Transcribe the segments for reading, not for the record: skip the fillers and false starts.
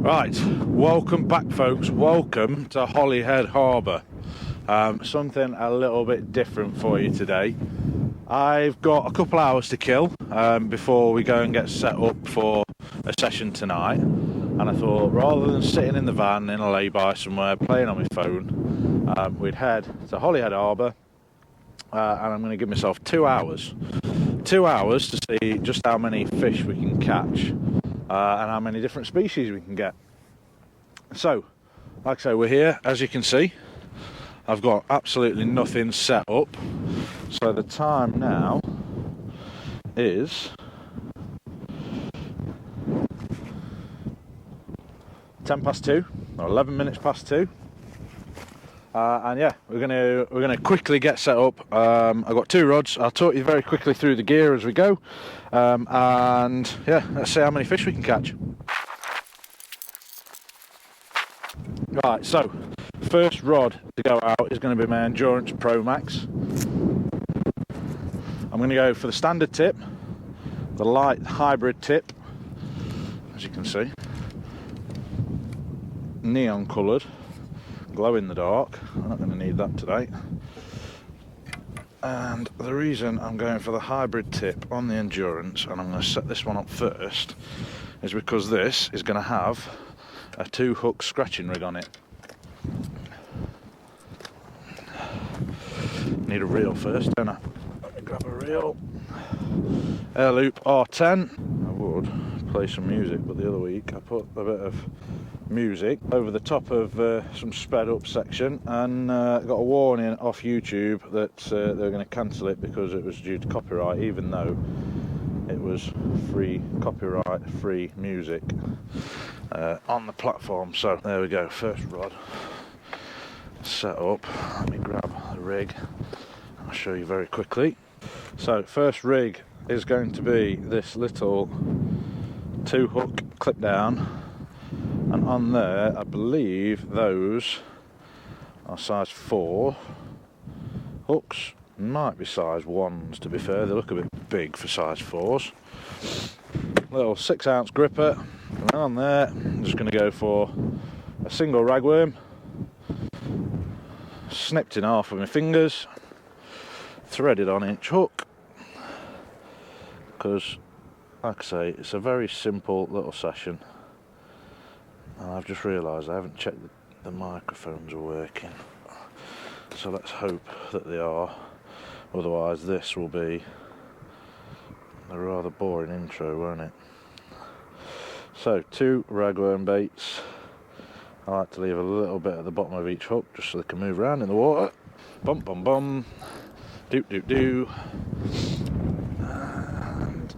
Right, welcome back folks, welcome to Holyhead Harbour. Something a little bit different for you today. I've got a couple hours to kill before we go and get set up for a session tonight, and I thought rather than sitting in the van in a lay-by somewhere playing on my phone, we'd head to Holyhead Harbour, and I'm going to give myself 2 hours. 2 hours to see just how many fish we can catch and how many different species we can get. So, like I say, we're here, as you can see. I've got absolutely nothing set up. So the time now is 2:10 or 11 minutes past 2. And yeah, we're gonna quickly get set up. I've got 2 rods. I'll talk you very quickly through the gear as we go, and yeah, let's see how many fish we can catch. Right, so first rod to go out is going to be my Endurance Pro Max. I'm going to go for the standard tip, the light hybrid tip, as you can see, neon coloured, glow in the dark. I'm not going to need that today. And the reason I'm going for the hybrid tip on the Endurance, and I'm going to set this one up first, is because this is going to have a 2-hook scratching rig on it. Need a reel first, don't I? Let me grab a reel. Air Loop R10. I would play some music, but the other week I put a bit of music over the top of some sped up section, and got a warning off YouTube that they were going to cancel it because it was due to copyright, even though it was free, copyright free music on the platform. So there we go, first rod set up. Let me grab the rig. I'll show you very quickly. So first rig is going to be this little 2-hook clip down, and on there I believe those are size 4 hooks. Might be size 1s, to be fair. They look a bit big for size 4s. Little 6-ounce gripper, and on there I'm just going to go for a single ragworm, snipped in half with my fingers, threaded on each hook, because like I say, it's a very simple little session. And I've just realised I haven't checked that the microphones are working, so let's hope that they are, otherwise this will be a rather boring intro, won't it? So 2 ragworm baits. I like to leave a little bit at the bottom of each hook just so they can move around in the water. Bum bum bum, doop doop doo, and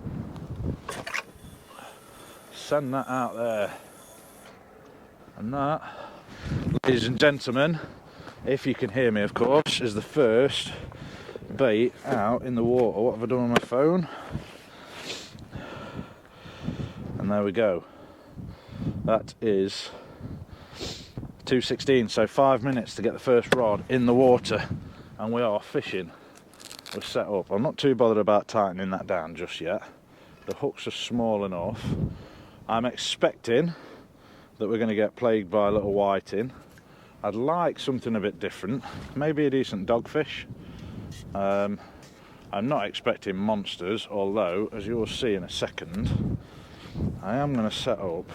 send that out there. And that, ladies and gentlemen, if you can hear me of course, is the first bait out in the water. What have I done on my phone? And there we go. That is 2:16, so 5 minutes to get the first rod in the water, and we are fishing. We're set up. I'm not too bothered about tightening that down just yet. The hooks are small enough. I'm expecting that we're going to get plagued by a little whiting. I'd like something a bit different, maybe a decent dogfish. I'm not expecting monsters, although as you'll see in a second, I am going to set up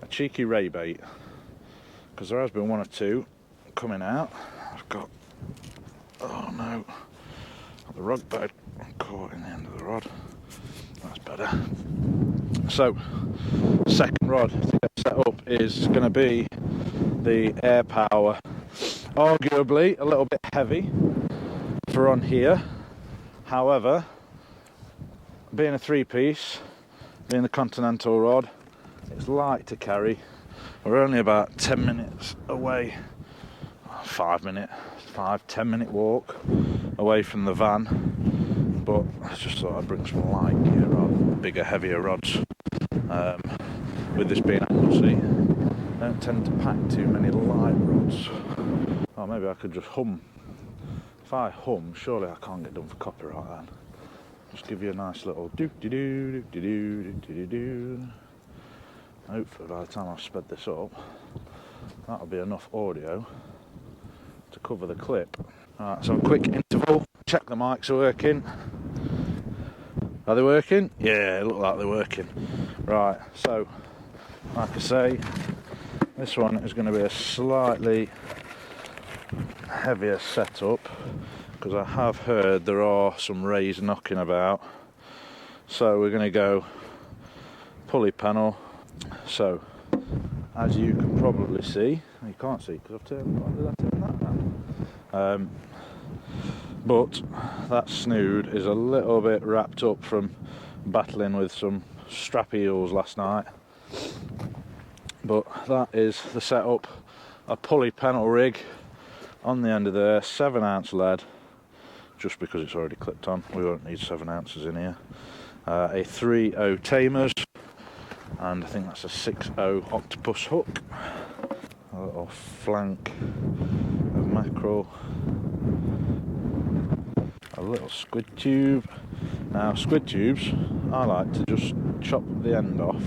a cheeky ray bait, because there has been 1 or 2 coming out. I've got, oh no, got the rod bed caught in the end of the rod. That's better. So second rod to get set up is going to be the Air Power, arguably a little bit heavy for on here. However, being a 3-piece, being the Continental rod, it's light to carry. We're only about 10 minutes away, 5-10 minute walk away from the van, but I just thought I'd bring some light gear on, bigger, heavier rods. With this being Anglesey, I don't tend to pack too many light rods. Or maybe I could just hum. If I hum, surely I can't get done for copyright then. Just give you a nice little doo doo doo doo doo doo doo doo. hopefully by the time I've sped this up, that'll be enough audio to cover the clip. Alright, so a quick interval, check the mics are working. Are they working? Yeah, it look like they're working. Right, so like I say, this one is going to be a slightly heavier setup because I have heard there are some rays knocking about. So we're going to go pulley panel. So as you can probably see, you can't see because I've turned, did I turn that down? But that snood is a little bit wrapped up from battling with some strap eels last night. But that is the setup, a pulley panel rig on the end of there, 7-ounce lead, just because it's already clipped on, we won't need 7 ounces in here. A 3.0 Tamers, and I think that's a 6.0 octopus hook. A little flank of mackerel. A little squid tube. Now squid tubes, I like to just chop the end off.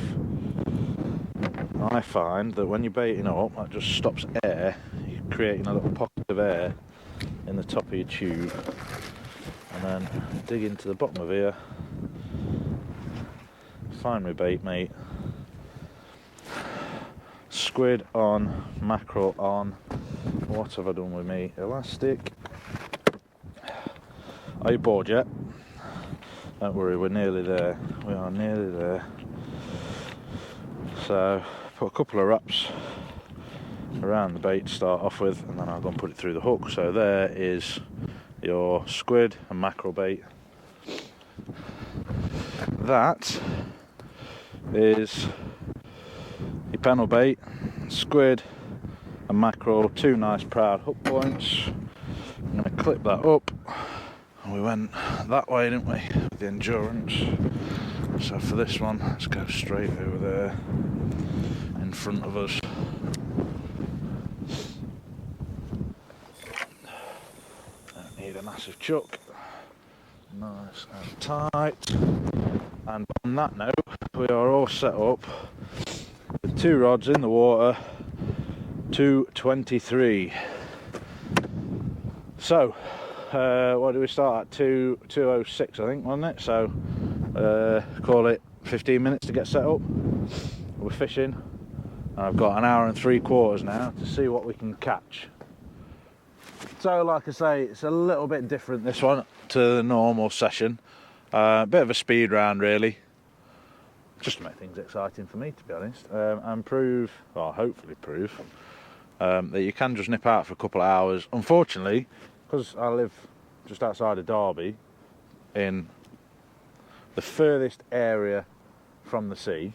I find that when you're baiting up, that just stops air. You're creating a little pocket of air in the top of your tube, and then dig into the bottom of here. Find my bait, mate. Squid on, mackerel on. What have I done with me? Elastic. Are you bored yet? Don't worry, we're nearly there. We are nearly there. So, put a couple of wraps around the bait to start off with, and then I'll go and put it through the hook. So there is your squid and mackerel bait. That is your panel bait, squid and mackerel, 2 nice proud hook points. I'm going to clip that up. And we went that way, didn't we, with the Endurance. So for this one, let's go straight over there in front of us. Don't need a massive chuck. Nice and tight. And on that note, we are all set up with 2 rods in the water, 223. So, what did we start at? 2:06, I think, wasn't it? So, call it 15 minutes to get set up. We're fishing, and I've got an hour and 3/4 now to see what we can catch. So, like I say, it's a little bit different, this one, to the normal session. A bit of a speed round, really, just to make things exciting for me, to be honest, and prove, or hopefully prove, that you can just nip out for a couple of hours. Unfortunately, because I live just outside of Derby, in the furthest area from the sea,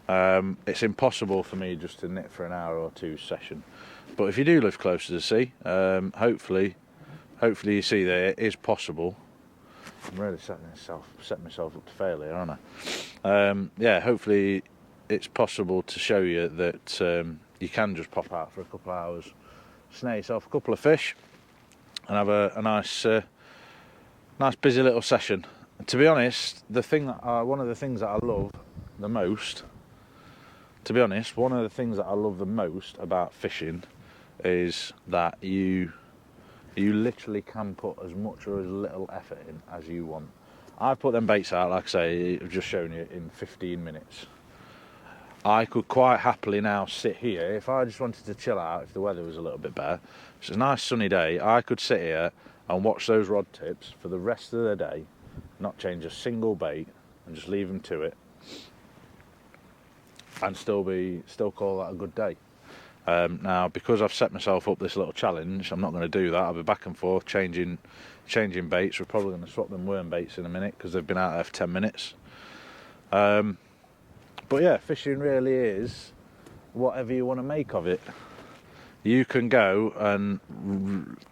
it's impossible for me just to nip for an hour or 2 session. But if you do live close to the sea, hopefully you see that it is possible. I'm really setting myself up to fail here, aren't I? Yeah, hopefully it's possible to show you that you can just pop out for a couple of hours, snare yourself a couple of fish, and have a nice busy little session. And to be honest, one of the things that I love the most, about fishing is that you literally can put as much or as little effort in as you want. I've put them baits out, like I say, I've just shown you, in 15 minutes. I could quite happily now sit here, if I just wanted to chill out, if the weather was a little bit better, it's a nice sunny day, I could sit here and watch those rod tips for the rest of the day, not change a single bait, and just leave them to it, and still call that a good day. Now, because I've set myself up this little challenge, I'm not going to do that. I'll be back and forth changing baits. We're probably going to swap them worm baits in a minute because they've been out there for 10 minutes. But yeah, fishing really is whatever you want to make of it. You can go and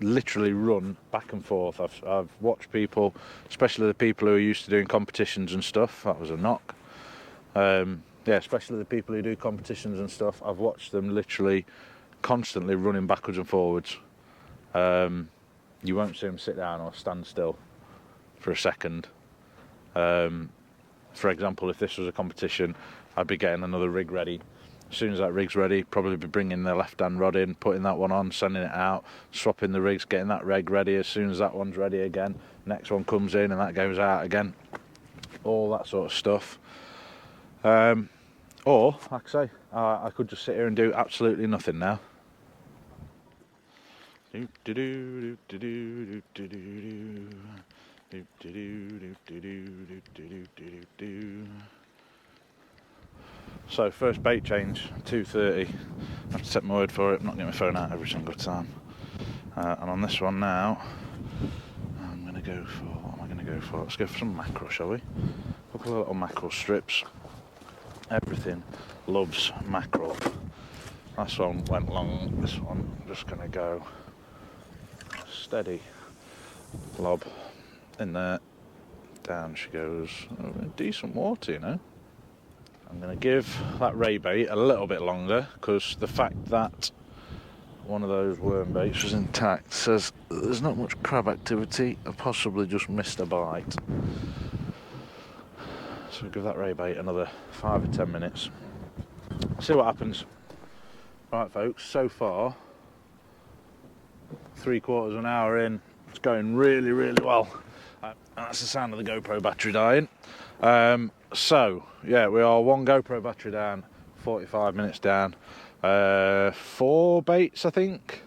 literally run back and forth. I've watched people, especially the people who are used to doing competitions and stuff. That was a knock. Yeah, especially the people who do competitions and stuff. I've watched them literally constantly running backwards and forwards. You won't see them sit down or stand still for a second. For example, if this was a competition, I'd be getting another rig ready. As soon as that rig's ready, probably be bringing the left-hand rod in, putting that one on, sending it out, swapping the rigs, getting that rig ready. As soon as that one's ready again, next one comes in and that goes out again. All that sort of stuff. Or, like I say, I could just sit here and do absolutely nothing now. So first bait change, 2:30. I have to take my word for it. I'm not getting my phone out every single time. And on this one now, I'm going to go for, what am I going to go for? Let's go for some mackerel, shall we? A couple of little mackerel strips. Everything loves mackerel. Last one went long. This one I'm just going to go steady lob in there. Down she goes. Oh, decent water, you know. I'm going to give that ray bait a little bit longer because the fact that one of those worm baits was intact says there's not much crab activity. I possibly just missed a bite. So we'll give that ray bait another 5 or 10 minutes. See what happens. Right, folks, so far 3/4 of an hour in, it's going really, really well. And that's the sound of the GoPro battery dying. So yeah, we are 1 GoPro battery down, 45 minutes down, 4 baits I think.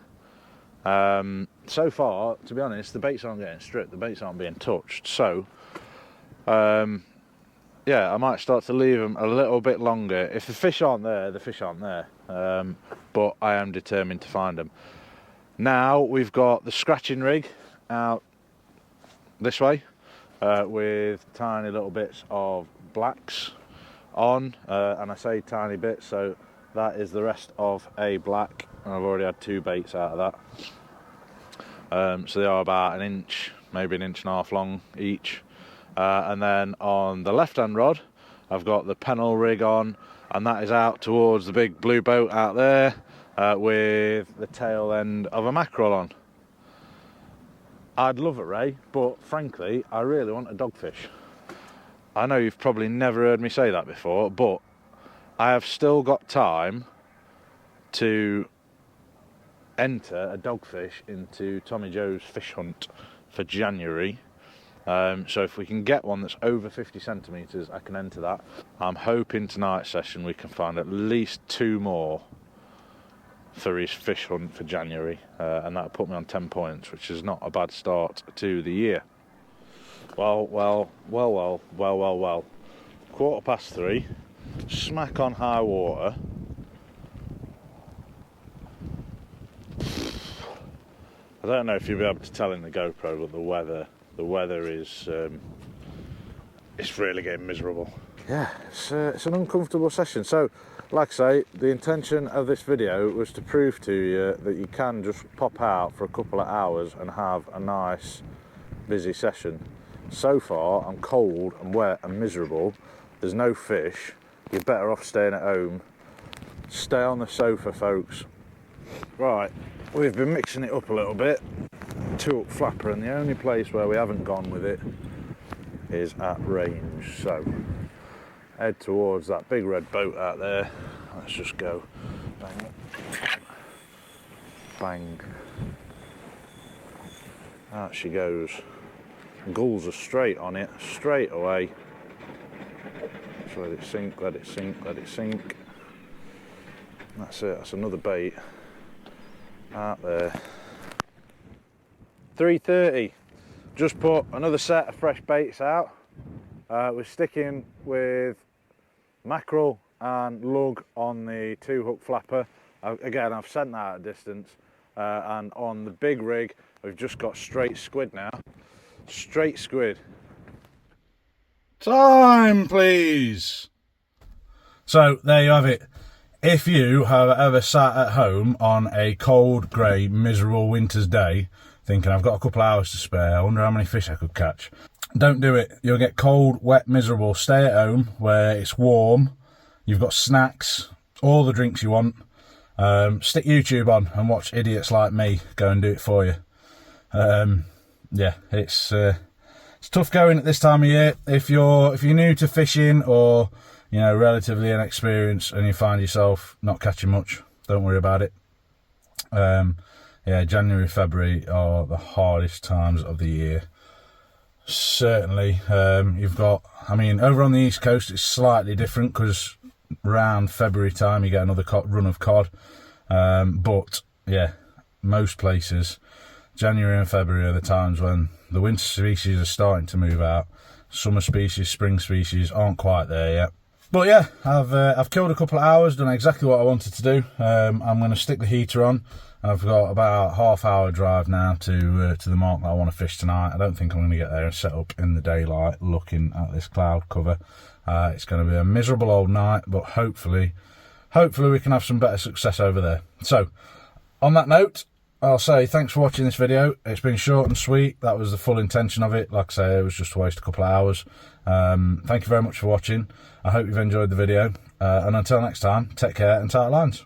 So far, to be honest, the baits aren't getting stripped, the baits aren't being touched, so yeah, I might start to leave them a little bit longer. If the fish aren't there, the fish aren't there, but I am determined to find them. Now we've got the scratching rig out this way with tiny little bits of blacks on, and I say tiny bits, so that is the rest of a black, and I've already had 2 baits out of that. So they are about 1 inch, maybe 1.5 inches long each. And then on the left hand rod I've got the Pennell rig on, and that is out towards the big blue boat out there with the tail end of a mackerel on. I'd love it, Ray, but frankly I really want a dogfish. I know you've probably never heard me say that before, but I have still got time to enter a dogfish into Tommy Joe's fish hunt for January. So if we can get one that's over 50 centimetres, I can enter that. I'm hoping tonight's session we can find at least 2 more for his fish hunt for January, and that'll put me on 10 points, which is not a bad start to the year. Well, 3:15, smack on high water. I don't know if you'll be able to tell in the GoPro, but the weather is it's really getting miserable. Yeah, it's an uncomfortable session. So, like I say, the intention of this video was to prove to you that you can just pop out for a couple of hours and have a nice, busy session. So far, I'm cold and wet and miserable. There's no fish. You're better off staying at home. Stay on the sofa, folks. Right, we've been mixing it up a little bit. 2-hook flapper, and the only place where we haven't gone with it is at range. So head towards that big red boat out there. Let's just go bang, bang. Out she goes. Gulls are straight on it, straight away. Just let it sink, let it sink, let it sink. That's it, that's another bait out there. 3:30, just put another set of fresh baits out. We're sticking with mackerel and lug on the 2-hook flapper. Again, I've sent that at a distance, and on the big rig we've just got straight squid now. Straight squid. Time, please. So there you have it. If you have ever sat at home on a cold, grey, miserable winter's day thinking I've got a couple of hours to spare, I wonder how many fish I could catch, don't do it. You'll get cold, wet, miserable. Stay at home where it's warm, you've got snacks, all the drinks you want. Stick YouTube on and watch idiots like me go and do it for you. Yeah, it's tough going at this time of year. If you're new to fishing, or you know, relatively inexperienced and you find yourself not catching much, don't worry about it. Yeah, January, February are the hardest times of the year. Certainly, you've got, I mean, over on the East Coast it's slightly different because around February time you get another run of cod. But yeah, most places, January and February are the times when the winter species are starting to move out. Summer species, spring species aren't quite there yet. But yeah, I've killed a couple of hours, done exactly what I wanted to do. I'm going to stick the heater on. I've got about half-hour drive now to the mark that I want to fish tonight. I don't think I'm going to get there and set up in the daylight looking at this cloud cover. It's going to be a miserable old night, but hopefully we can have some better success over there. So, on that note, I'll say thanks for watching this video. It's been short and sweet. That was the full intention of it. Like I say, it was just to waste a couple of hours. Thank you very much for watching. I hope you've enjoyed the video. And until next time, take care and tight lines.